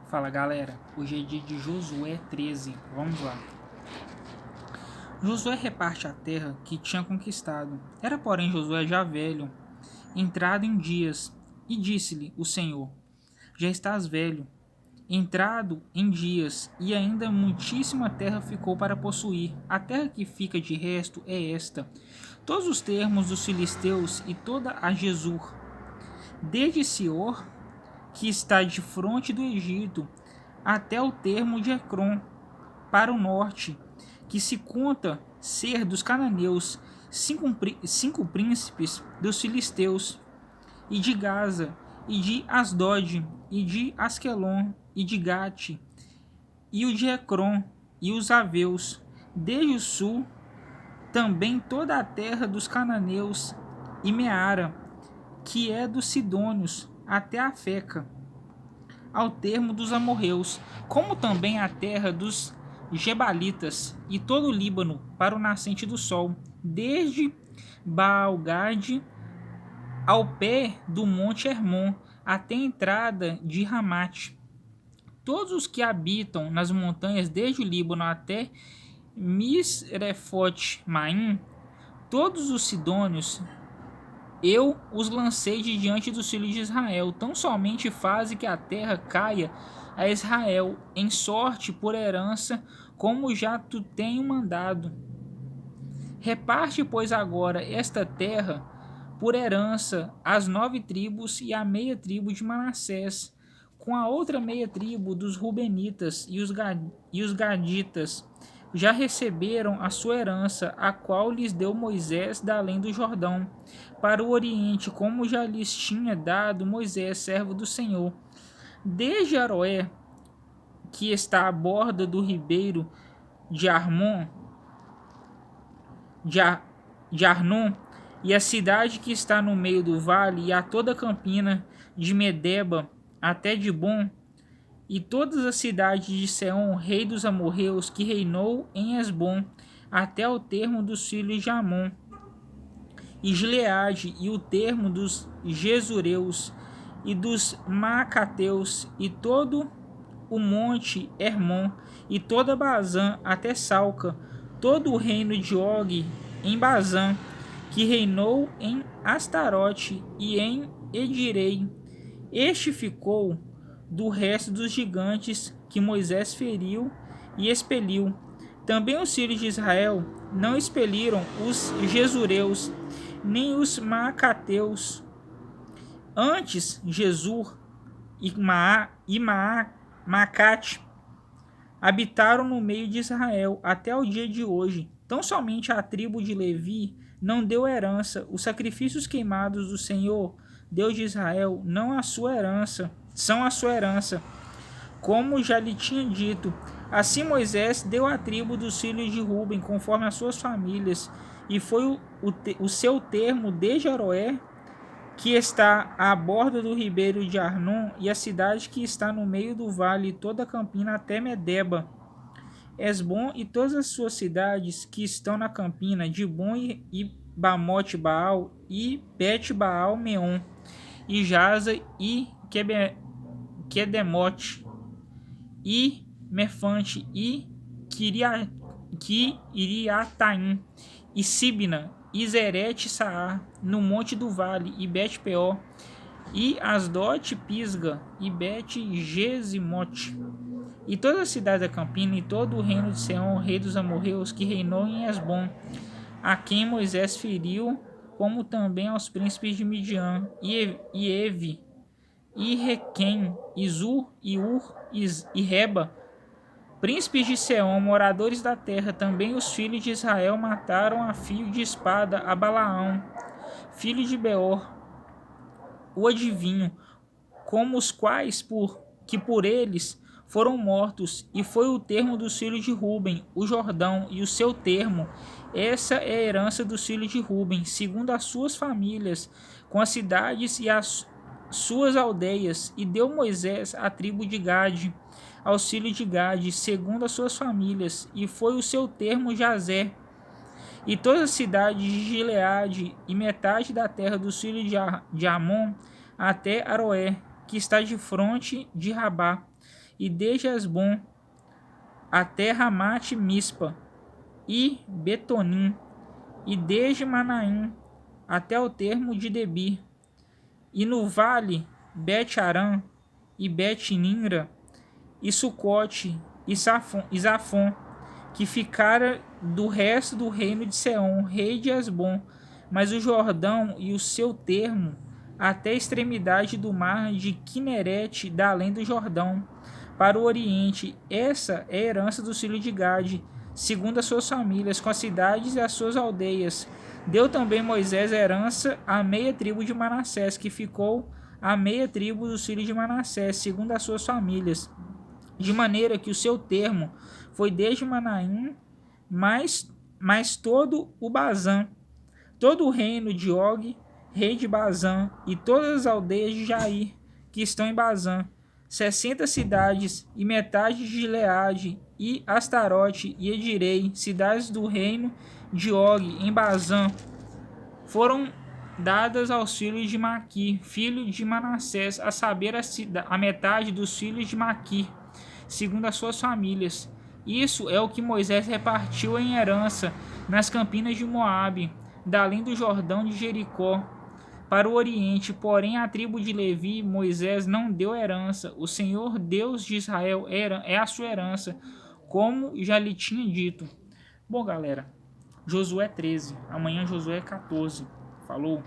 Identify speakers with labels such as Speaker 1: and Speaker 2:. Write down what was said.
Speaker 1: Fala galera, hoje é dia de Josué 13, vamos lá. Josué reparte a terra que tinha conquistado. Era porém Josué já velho, entrado em dias, e disse-lhe o Senhor: Já estás velho, entrado em dias, e ainda muitíssima terra ficou para possuir. A terra que fica de resto é esta: todos os termos dos filisteus e toda a Jesur, desde Sior, que está de fronte do Egito, até o termo de Ecrom, para o norte, que se conta ser dos cananeus, cinco príncipes dos filisteus, e de Gaza, e de Asdod, e de Asquelon, e de Gate, e o de Ecrom, e os aveus, desde o sul, também toda a terra dos cananeus, e Meara, que é dos sidônios, até a Feca, ao termo dos amorreus, como também a terra dos Gebalitas e todo o Líbano para o nascente do sol, desde Baal-Gade ao pé do monte Hermon, até a entrada de Ramate. Todos os que habitam nas montanhas, desde o Líbano até Misrefote-Maim, todos os sidônios, eu os lancei de diante dos filhos de Israel. Tão somente faze que a terra caia a Israel em sorte por herança, como já tu tenho mandado. Reparte, pois, agora esta terra por herança às 9 tribos e à meia tribo de Manassés, com a outra meia tribo dos Rubenitas e os Gaditas. Já receberam a sua herança, a qual lhes deu Moisés da além do Jordão, para o oriente, como já lhes tinha dado Moisés, servo do Senhor. Desde Aroé, que está à borda do ribeiro de Armon, de Arnon, e a cidade que está no meio do vale, e a toda a campina de Medeba até Dibon, e todas as cidades de Seom, rei dos amorreus, que reinou em Esbom, até o termo dos filhos de Amon, e Gileade, e o termo dos Jesureus, e dos Maacateus, e todo o monte Hermon, e toda Bazã, até Salca, todo o reino de Og em Bazã, que reinou em Astarote e em Edirei. Este ficou do resto dos gigantes que Moisés feriu e expeliu. Também os filhos de Israel não expeliram os Jesureus, nem os Maacateus. Antes, Jesur e Maacate habitaram no meio de Israel até o dia de hoje. Tão somente a tribo de Levi não deu herança. Os sacrifícios queimados do Senhor, Deus de Israel, não a sua herança, são a sua herança, como já lhe tinha dito. Assim Moisés deu à tribo dos filhos de Ruben, conforme as suas famílias, e foi o seu termo desde Aroé, que está à borda do ribeiro de Arnon, e a cidade que está no meio do vale, toda a campina até Medeba, Esbom e todas as suas cidades que estão na campina, Dibon e Bamote Baal, e Bet Baal Meon, e Jaza e Quedemote, e Mefante, e Kiriataim, e Sibna, e Zerete Saar, no monte do vale, e Bet-peor, e Asdote Pisga, e Bet-Gesimote, e toda a cidade da campina, e todo o reino de Seom, rei dos amorreus, que reinou em Esbom, a quem Moisés feriu, como também aos príncipes de Midian, e Evi, e Requem, e Zur, e Ur, e Reba, príncipes de Seom, moradores da terra. Também os filhos de Israel mataram a fio de espada a Balaão, filho de Beor, o adivinho, como os quais por eles foram mortos, e foi o termo dos filhos de Ruben, o Jordão, e o seu termo. Essa é a herança dos filhos de Ruben, segundo as suas famílias, com as cidades e as suas aldeias. E deu Moisés a tribo de Gade aos filhos de Gade, segundo as suas famílias, e foi o seu termo Jazé, e todas as cidades de Gileade, e metade da terra dos filhos de Amon, até Aroé, que está de fronte de Rabá, e desde Esbom até Ramate Mispa e Betonim, e desde Manaim até o termo de Debir, e no vale Bet-Aram e Bet-Nimra, e Sucote e Zafon, que ficara do resto do reino de Seom, rei de Esbom, mas o Jordão e o seu termo, até a extremidade do mar de Quinerete, da além do Jordão, para o oriente. Essa é a herança dos filhos de Gade, segundo as suas famílias, com as cidades e as suas aldeias. Deu também Moisés a herança à meia tribo de Manassés, que ficou a meia tribo dos filhos de Manassés, segundo as suas famílias, de maneira que o seu termo foi desde Manaim, mais todo o Bazã, todo o reino de Og, rei de Bazã, e todas as aldeias de Jair, que estão em Bazã, 60 cidades, e metade de Gileade, e Astarote, e Edirei, cidades do reino de Og, em Bazã, foram dadas aos filhos de Maqui, filho de Manassés, a saber, a metade dos filhos de Maqui, segundo as suas famílias. Isso é o que Moisés repartiu em herança nas campinas de Moabe, da além do Jordão de Jericó, para o oriente. Porém, a tribo de Levi, Moisés não deu herança. O Senhor Deus de Israel é a sua herança, como já lhe tinha dito. Bom, galera, Josué 13. Amanhã Josué 14. Falou!